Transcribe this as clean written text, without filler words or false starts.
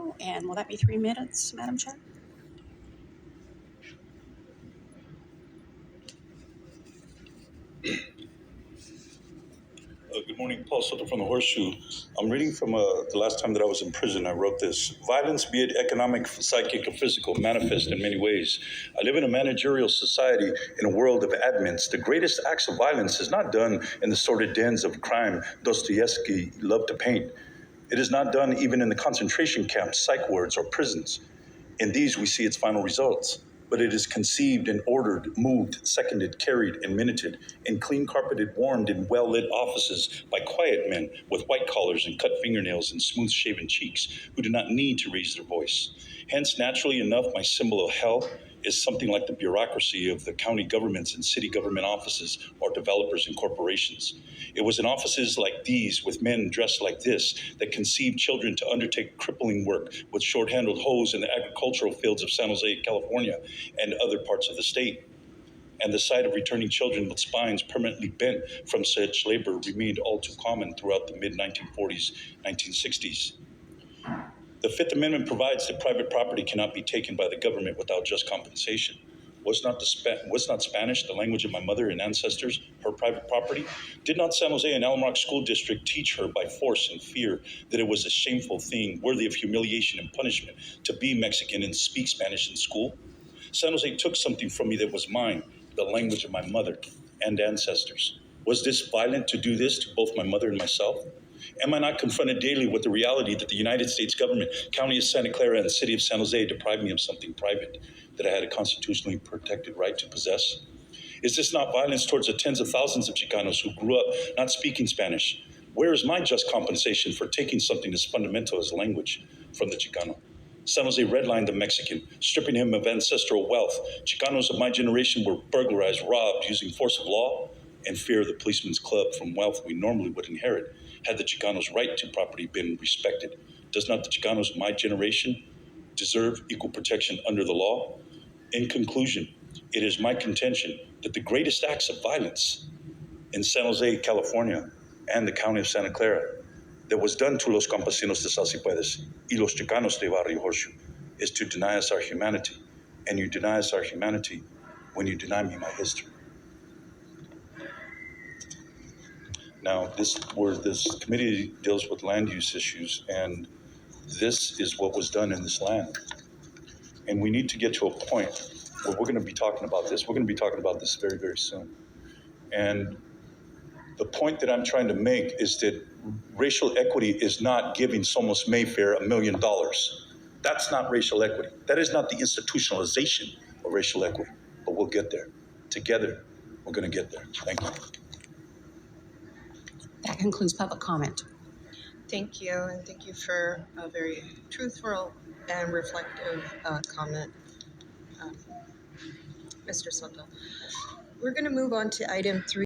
Chicano, and will that be 3 minutes, Madam Chair? Good morning, Paul Soto from the Horseshoe. I'm reading from the last time that I was in prison. I wrote this. Violence, be it economic, psychic, or physical, manifest in many ways. I live in a managerial society in a world of admins. The greatest acts of violence is not done in the sordid dens of crime Dostoevsky loved to paint. It is not done even in the concentration camps, psych wards, or prisons. In these, we see its final results. But it is conceived and ordered, moved, seconded, carried, and minuted, and clean carpeted, warmed in well lit offices by quiet men with white collars and cut fingernails and smooth shaven cheeks who do not need to raise their voice. Hence, naturally enough, my symbol of hell is something like the bureaucracy of the county governments and city government offices or developers and corporations. It was in offices like these, with men dressed like this, that conceived children to undertake crippling work with short-handled hoes in the agricultural fields of San Jose, California, and other parts of the state. And the sight of returning children with spines permanently bent from such labor remained all too common throughout the mid-1940s, 1960s. The Fifth Amendment provides that private property cannot be taken by the government without just compensation. Was not Spanish the language of my mother and ancestors, her private property? Did not San Jose and Almaroc School District teach her by force and fear that it was a shameful thing, worthy of humiliation and punishment, to be Mexican and speak Spanish in school? San Jose took something from me that was mine, the language of my mother and ancestors. Was this violent to do this to both my mother and myself? Am I not confronted daily with the reality that the United States government, County of Santa Clara, and the City of San Jose deprived me of something private that I had a constitutionally protected right to possess? Is this not violence towards the tens of thousands of Chicanos who grew up not speaking Spanish? Where is my just compensation for taking something as fundamental as language from the Chicano? San Jose redlined the Mexican, stripping him of ancestral wealth. Chicanos of my generation were burglarized, robbed using force of law and fear of the policeman's club from wealth we normally would inherit. Had the Chicanos' right to property been respected, does not the Chicanos of my generation deserve equal protection under the law? In conclusion, it is my contention that the greatest acts of violence in San Jose, California, and the county of Santa Clara that was done to los campesinos de Salsipuedes y los Chicanos de Barrio Horseshoe is to deny us our humanity. And you deny us our humanity when you deny me my history. Now, this committee deals with land use issues, and this is what was done in this land. And we need to get to a point where we're going to be talking about this. We're going to be talking about this very, very soon. And the point that I'm trying to make is that racial equity is not giving Somos Mayfair $1 million. That's not racial equity. That is not the institutionalization of racial equity. But we'll get there. Together, we're going to get there. Thank you. That concludes public comment. Thank you, and thank you for a very truthful and reflective comment, Mr. Soto. We're going to move on to item 3.